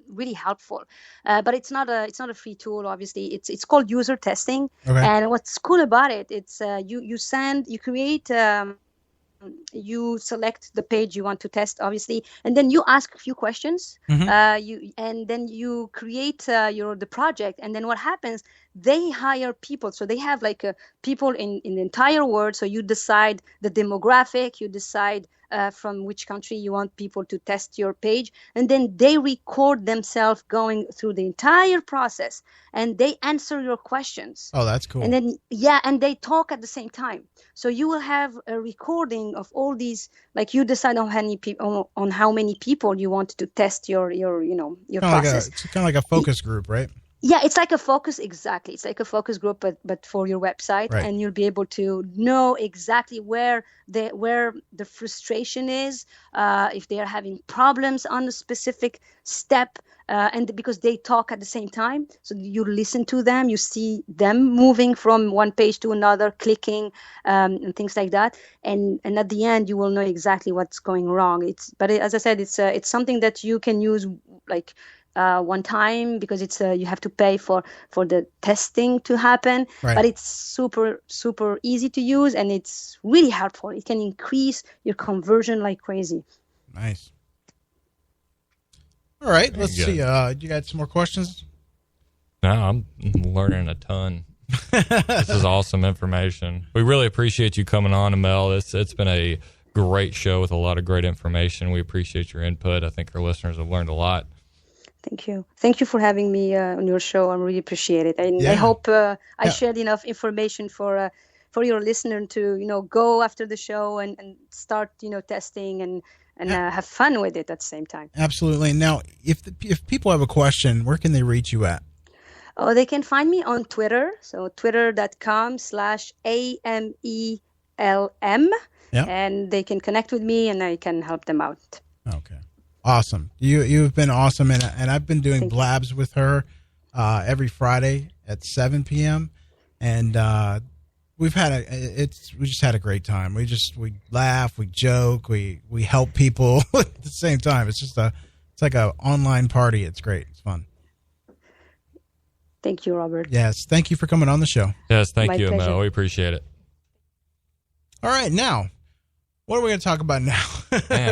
Speaker 5: really helpful. But it's not a free tool. Obviously, it's called user testing.
Speaker 3: Okay.
Speaker 5: And what's cool about it, it's you create. You select the page you want to test, obviously, and then you ask a few questions. And then you create the project, and then what happens? They hire people, so they have people in the entire world. So you decide the demographic, you decide from which country you want people to test your page, and then they record themselves going through the entire process, and they answer your questions.
Speaker 3: Oh, that's cool.
Speaker 5: And then and they talk at the same time. So you will have a recording of all these. You decide on how many people you want to test your process.
Speaker 3: It's kind of like a focus group, right?
Speaker 5: Yeah, it's like a focus, exactly. It's like a focus group, but for your website,
Speaker 3: right.
Speaker 5: And you'll be able to know exactly where the frustration is, if they are having problems on a specific step, and because they talk at the same time, so you listen to them, you see them moving from one page to another, clicking, and things like that, and at the end you will know exactly what's going wrong. But as I said, it's something that you can use one time because it's you have to pay for the testing to happen,
Speaker 3: right.
Speaker 5: But it's super, super easy to use and it's really helpful. It can increase your conversion like crazy.
Speaker 3: Nice. All right, let's see. You got some more questions?
Speaker 4: No, I'm learning a ton. This is awesome information. We really appreciate you coming on, Amel. It's been a great show with a lot of great information. We appreciate your input. I think our listeners have learned a lot.
Speaker 5: Thank you. Thank you for having me on your show. I really appreciate it. And I hope I shared enough information for your listener to, go after the show and start, testing and have fun with it at the same time.
Speaker 3: Absolutely. Now, if people have a question, where can they reach you at?
Speaker 5: Oh, they can find me on Twitter. So twitter.com/AMELM.
Speaker 3: Yeah.
Speaker 5: And they can connect with me and I can help them out.
Speaker 3: Okay. Awesome. You've been awesome. And I've been doing blabs with her every Friday at 7 p.m. And we just had a great time. We laugh, we joke, we help people at the same time. It's like an online party. It's great. It's fun.
Speaker 5: Thank you, Robert.
Speaker 3: Yes. Thank you for coming on the show.
Speaker 4: Yes. Thank you,
Speaker 5: pleasure.
Speaker 4: Mel. We appreciate it.
Speaker 3: All right. Now, what are we going to talk about now?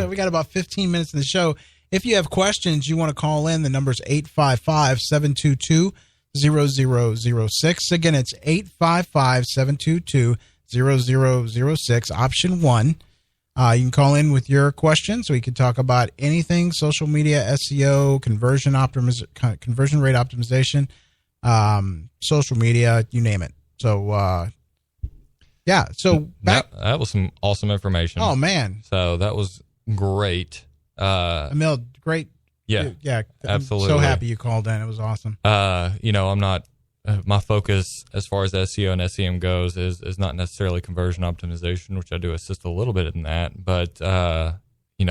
Speaker 3: We got about 15 minutes in the show. If you have questions, you want to call in, the number is 855-722-0006. Again, it's 855-722-0006, option 1. You can call in with your questions. We can talk about anything, social media, SEO, conversion rate optimization, social media, you name it. So, So back.
Speaker 4: That was some awesome information.
Speaker 3: Oh, man.
Speaker 4: So that was great.
Speaker 3: Emil, great.
Speaker 4: Yeah. Absolutely.
Speaker 3: I'm so happy you called in. It was awesome.
Speaker 4: I'm not, my focus as far as SEO and SEM goes is not necessarily conversion optimization, which I do assist a little bit in that, but,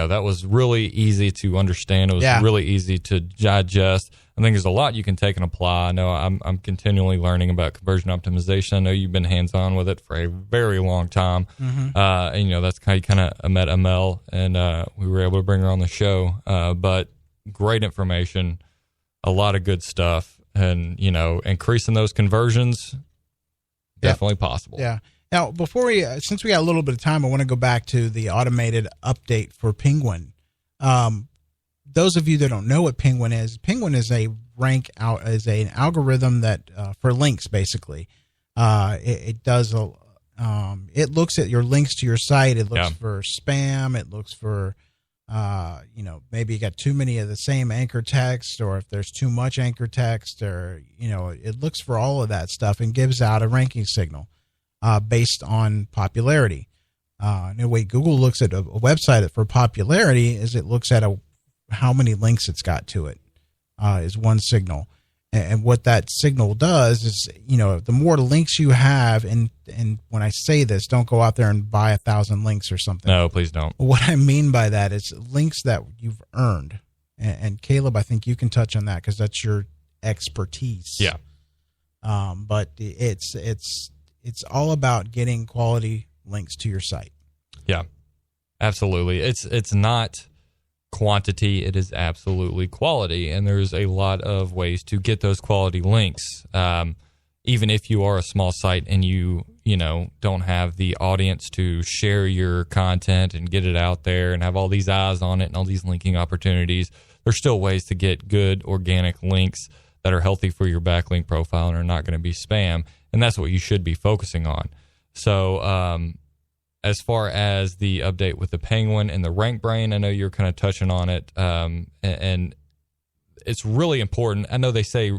Speaker 4: that was really easy to understand. It was really easy to digest. I think there's a lot you can take and apply. I know I'm continually learning about conversion optimization. I know you've been hands-on with it for a very long time.
Speaker 3: Mm-hmm.
Speaker 4: And, that's how you kind of met Amel, and we were able to bring her on the show. But great information, a lot of good stuff, and, increasing those conversions, definitely possible.
Speaker 3: Yeah. Now, since we got a little bit of time, I want to go back to the automated update for Penguin. Those of you that don't know what Penguin is an algorithm that for links, basically. It does it looks at your links to your site. It looks for spam. It looks for maybe you got too many of the same anchor text, or if there's too much anchor text, or it looks for all of that stuff and gives out a ranking signal based on popularity. The way Google looks at a website for popularity is it looks at how many links it's got to it is one signal. And what that signal does is, the more links you have, and when I say this, don't go out there and buy 1,000 links or something.
Speaker 4: No, please don't.
Speaker 3: What I mean by that is links that you've earned. And Caleb, I think you can touch on that because that's your expertise.
Speaker 4: Yeah.
Speaker 3: But it's all about getting quality links to your site.
Speaker 4: Yeah, absolutely. It's not quantity, it is absolutely quality, and there's a lot of ways to get those quality links. Even if you are a small site and you don't have the audience to share your content and get it out there and have all these eyes on it and all these linking opportunities, there's still ways to get good organic links that are healthy for your backlink profile and are not going to be spam, and that's what you should be focusing on. So as far as the update with the Penguin and the RankBrain, I know you're kind of touching on it, and it's really important. I know they say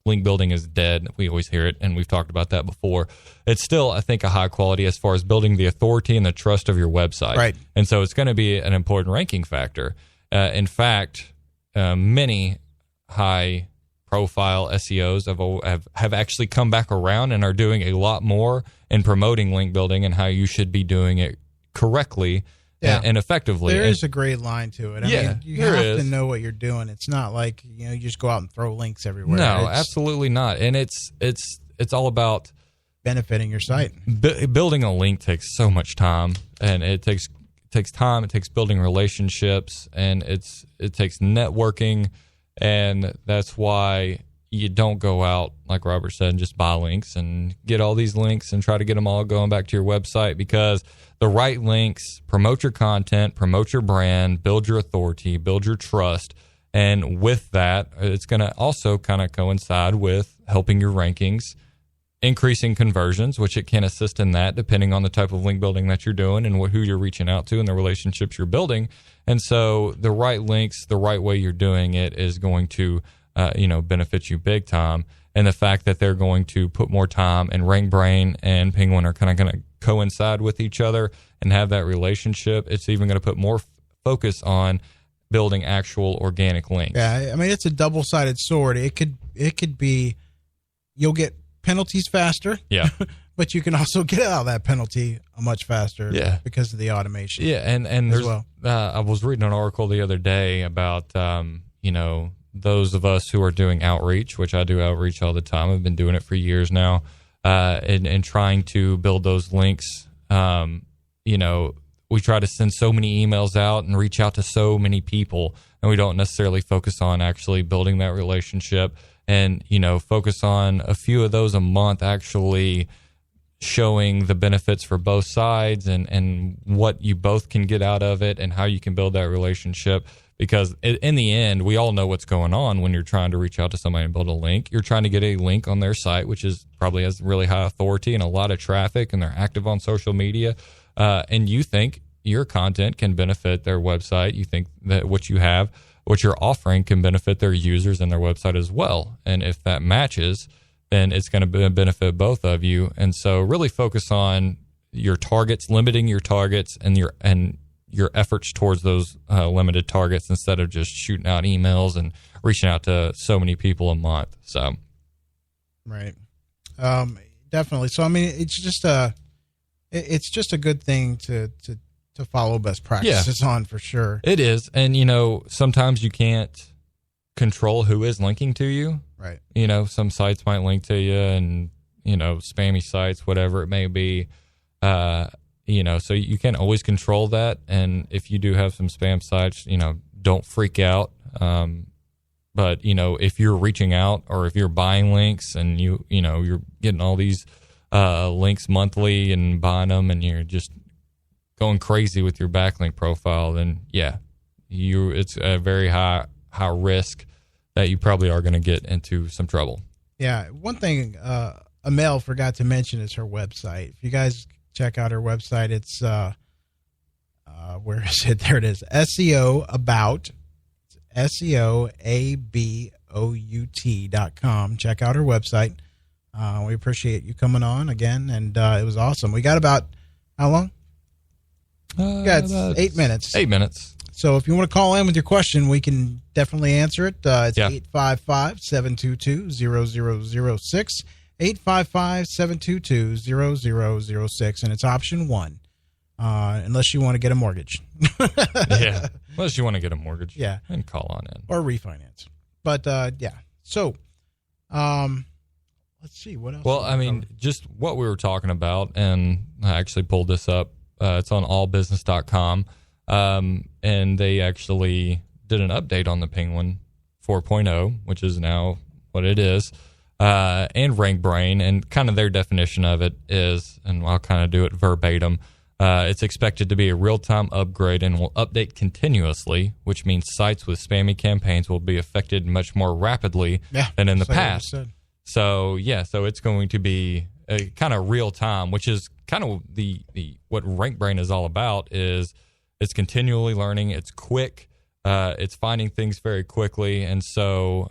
Speaker 4: link building is dead. We always hear it, and we've talked about that before. It's still, I think, a high quality as far as building the authority and the trust of your website.
Speaker 3: Right.
Speaker 4: And so it's going to be an important ranking factor. In fact, many high profile SEOs have actually come back around and are doing a lot more in promoting link building and how you should be doing it correctly and effectively.
Speaker 3: There is a great line to it. I mean, you have to know what you're doing. It's not like you just go out and throw links everywhere.
Speaker 4: No, absolutely not. And it's all about
Speaker 3: benefiting your site.
Speaker 4: Building a link takes so much time, and it takes time. It takes building relationships, and it takes networking. And that's why you don't go out, like Robert said, and just buy links and get all these links and try to get them all going back to your website, because the right links promote your content, promote your brand, build your authority, build your trust. And with that, it's going to also kind of coincide with helping your rankings increasing conversions, which it can assist in that depending on the type of link building that you're doing and who you're reaching out to and the relationships you're building. And so the right links, the right way you're doing it is going to, benefit you big time. And the fact that they're going to put more time, and RankBrain and Penguin are kind of going to coincide with each other and have that relationship, it's even going to put more focus on building actual organic links.
Speaker 3: Yeah, I mean, it's a double-sided sword. It could be you'll get penalties faster.
Speaker 4: Yeah.
Speaker 3: But you can also get out of that penalty much faster.
Speaker 4: Yeah.
Speaker 3: Because of the automation.
Speaker 4: Yeah, and there's I was reading an article the other day about those of us who are doing outreach, which I do outreach all the time. I've been doing it for years now, and trying to build those links. We try to send so many emails out and reach out to so many people, and we don't necessarily focus on actually building that relationship and, focus on a few of those a month actually showing the benefits for both sides and what you both can get out of it and how you can build that relationship. Because in the end, we all know what's going on when you're trying to reach out to somebody and build a link. You're trying to get a link on their site, which is probably has really high authority and a lot of traffic, and they're active on social media. And you think your content can benefit their website. You think that what you're offering can benefit their users and their website as well. And if that matches, then it's going to benefit both of you. And so really focus on your targets, limiting your targets and your efforts towards those limited targets instead of just shooting out emails and reaching out to so many people a month. So,
Speaker 3: right, definitely. So I mean, it's just a good thing to follow best practices on, for sure.
Speaker 4: It is, and sometimes you can't control who is linking to you.
Speaker 3: Right.
Speaker 4: Some sites might link to you, and spammy sites, whatever it may be. So you can't always control that. And if you do have some spam sites, don't freak out. But if you're reaching out or if you're buying links and you're getting all these links monthly and buying them, and you're just going crazy with your backlink profile, then it's a very high risk that you probably are going to get into some trouble. Yeah.
Speaker 3: One thing Amel forgot to mention is her website. If you guys check out her website, it's where is it? There it is. SEO About. SEOABOUT.com. Check out her website. We appreciate you coming on again, and it was awesome. We got about how long? We got 8 minutes.
Speaker 4: 8 minutes.
Speaker 3: So if you want to call in with your question, we can definitely answer it. It's 855-722-0006. 855-722-0006, and it's option 1, unless you want to get a mortgage.
Speaker 4: Unless you want to get a mortgage.
Speaker 3: Yeah.
Speaker 4: And call on in.
Speaker 3: Or refinance. But, So, let's see. What else?
Speaker 4: Well, I mean, just what we were talking about, and I actually pulled this up. It's on allbusiness.com, and they actually did an update on the Penguin 4.0, which is now what it is. And RankBrain, and kind of their definition of it is, and I'll kind of do it verbatim, it's expected to be a real-time upgrade and will update continuously, which means sites with spammy campaigns will be affected much more rapidly than in the past. So it's going to be a kind of real-time, which is kind of the what RankBrain is all about. Is it's continually learning, it's quick. It's finding things very quickly. And so,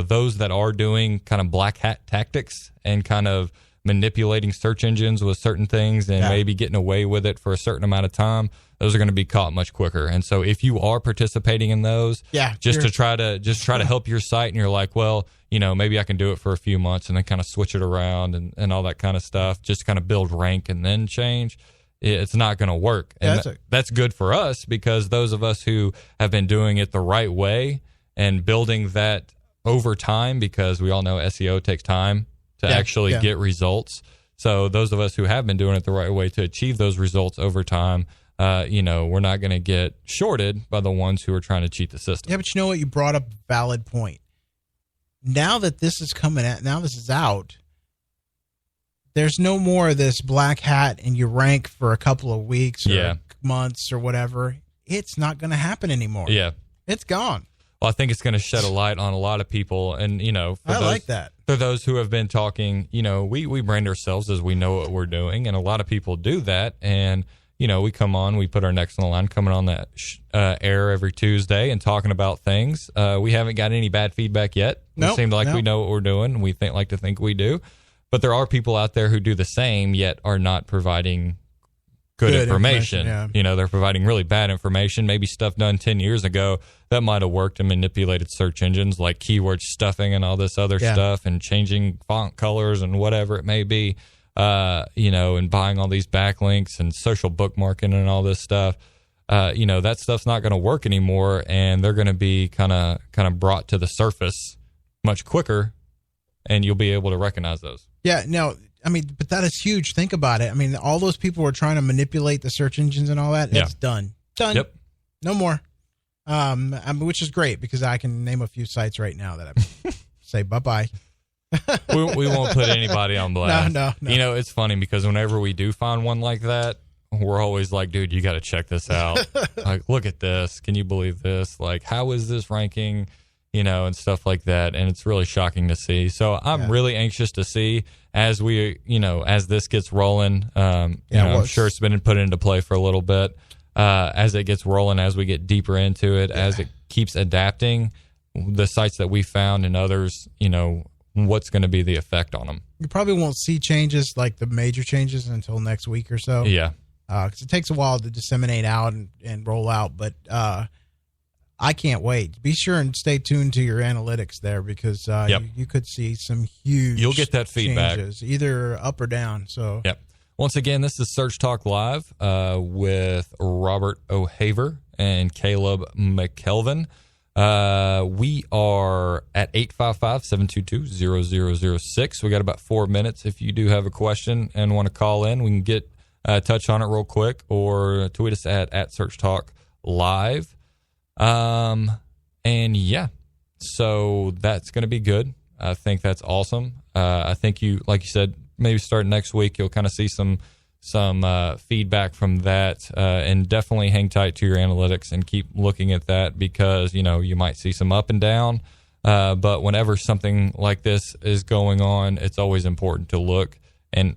Speaker 4: those that are doing kind of black hat tactics and kind of manipulating search engines with certain things and maybe getting away with it for a certain amount of time, those are going to be caught much quicker. And so if you are participating in those, to try to help your site, and you're like, well, maybe I can do it for a few months and then kind of switch it around and all that kind of stuff, just kind of build rank and then change. It's not going to work. And that's good for us, because those of us who have been doing it the right way and building that over time, because we all know SEO takes time to actually get results. So those of us who have been doing it the right way to achieve those results over time, we're not going to get shorted by the ones who are trying to cheat the system.
Speaker 3: Yeah, but you know what? You brought up a valid point. Now that this is this is out, there's no more of this black hat and you rank for a couple of weeks or months or whatever. It's not going to happen anymore.
Speaker 4: Yeah.
Speaker 3: It's gone.
Speaker 4: Well, I think it's going to shed a light on a lot of people. And,
Speaker 3: I like that.
Speaker 4: for those who have been talking, we brand ourselves as we know what we're doing, and a lot of people do that. And, we come on, we put our necks on the line, coming on that air every Tuesday and talking about things. We haven't got any bad feedback yet.
Speaker 3: Nope,
Speaker 4: it seems like we know what we're doing. We like to think we do. But there are people out there who do the same, yet are not providing good information.
Speaker 3: Yeah.
Speaker 4: They're providing really bad information, maybe stuff done 10 years ago that might have worked and manipulated search engines, like keyword stuffing and all this other stuff, and changing font colors and whatever it may be, and buying all these backlinks and social bookmarking and all this stuff. That stuff's not going to work anymore, and they're going to be kind of brought to the surface much quicker, and you'll be able to recognize those.
Speaker 3: Yeah, no, but that is huge. Think about it. All those people who are trying to manipulate the search engines and all that, it's done. Done.
Speaker 4: Yep.
Speaker 3: No more. Which is great, because I can name a few sites right now that I say bye-bye.
Speaker 4: we won't put anybody on blast.
Speaker 3: No.
Speaker 4: It's funny because whenever we do find one like that, we're always like, dude, you got to check this out. Like, look at this. Can you believe this? Like, how is this ranking? And stuff like that. And it's really shocking to see. So I'm really anxious to see as we, as this gets rolling. I'm sure it's been put into play for a little bit. As it gets rolling, as we get deeper into it, as it keeps adapting, the sites that we found and others, what's going to be the effect on them.
Speaker 3: You probably won't see changes, like the major changes, until next week or so.
Speaker 4: Yeah.
Speaker 3: Because it takes a while to disseminate out and roll out. But I can't wait. Be sure and stay tuned to your analytics there, because you could see some huge
Speaker 4: You'll get that feedback,
Speaker 3: changes, either up or down. So
Speaker 4: yep. Once again, this is Search Talk Live with Robert O'Haver and Caleb McKelvin. We are at 855-722-0006. We got about 4 minutes. If you do have a question and want to call in, we can get touch on it real quick, or tweet us at Search Talk Live. So that's going to be good. I think that's awesome. I think like you said, maybe start next week, you'll kind of see some feedback from that, and definitely hang tight to your analytics and keep looking at that, because, you might see some up and down. But whenever something like this is going on, it's always important to look and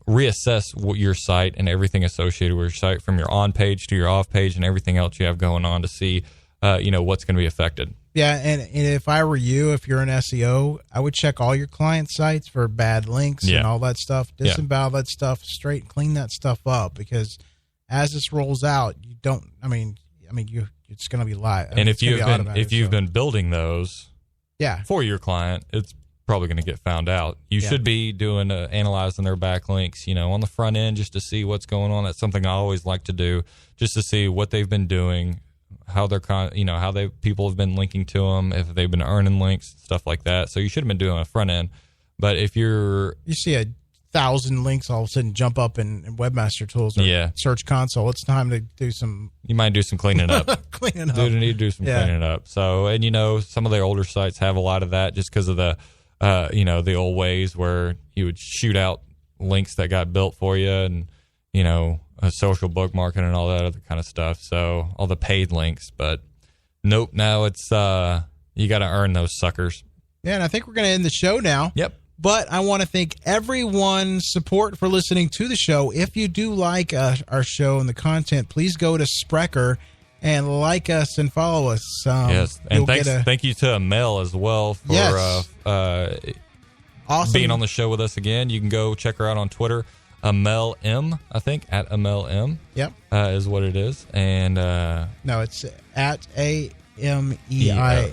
Speaker 4: reassess your site and everything associated with your site, from your on page to your off page and everything else you have going on, to see what's going to be affected.
Speaker 3: Yeah, and if I were you, if you're an SEO, I would check all your client sites for bad links and all that stuff. Disavow that stuff straight, clean that stuff up, because as this rolls out, you don't. It's going to be live.
Speaker 4: And if you've been building those, for your client, it's probably going to get found out. You should be doing analyzing their backlinks, on the front end, just to see what's going on. That's something I always like to do, just to see what they've been doing, how they're people have been linking to them, if they've been earning links, stuff like that. So you should have been doing a front end. But if you
Speaker 3: see 1,000 links all of a sudden jump up in Webmaster Tools or Search Console, it's time to do some.
Speaker 4: You might do some cleaning up.
Speaker 3: Cleaning up.
Speaker 4: Need to do some cleaning up. So, and some of the older sites have a lot of that, just because of the the old ways where you would shoot out links that got built for you, and social bookmarking and all that other kind of stuff. So all the paid links, but nope. Now it's you got to earn those suckers.
Speaker 3: Yeah, and I think we're going to end the show now.
Speaker 4: Yep.
Speaker 3: But I want to thank everyone's support for listening to the show. If you do like our show and the content, please go to Sprecher and like us and follow us.
Speaker 4: Yes, and thank you to Amel as well for
Speaker 3: awesome
Speaker 4: being on the show with us again. You can go check her out on Twitter. Amel M, I think, at Amel M.
Speaker 3: Yep.
Speaker 4: Is what it is. And
Speaker 3: no, it's at AMEIM. Yeah.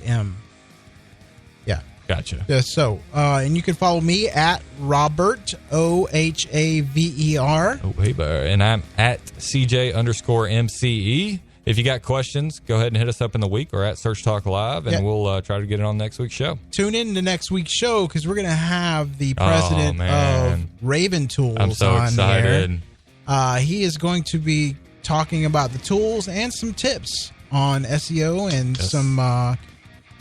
Speaker 4: Gotcha.
Speaker 3: Yeah, so, and you can follow me at Robert, OHAVER.
Speaker 4: And I'm at CJ_MCE. If you got questions, go ahead and hit us up in the week, or at Search Talk Live, and we'll try to get it on next week's show.
Speaker 3: Tune in to next week's show, because we're going to have the president of Raven Tools
Speaker 4: I'm so excited.
Speaker 3: Here. He is going to be talking about the tools and some tips on SEO and some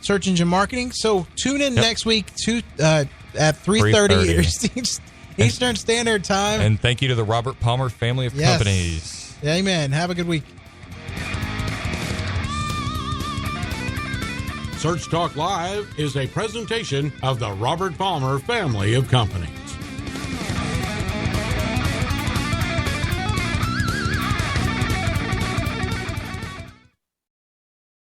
Speaker 3: search engine marketing. So tune in next week at 3:30 Eastern Standard Time.
Speaker 4: And thank you to the Robert Palmer family of companies.
Speaker 3: Amen. Have a good week.
Speaker 2: Search Talk Live is a presentation of the Robert Palmer family of companies.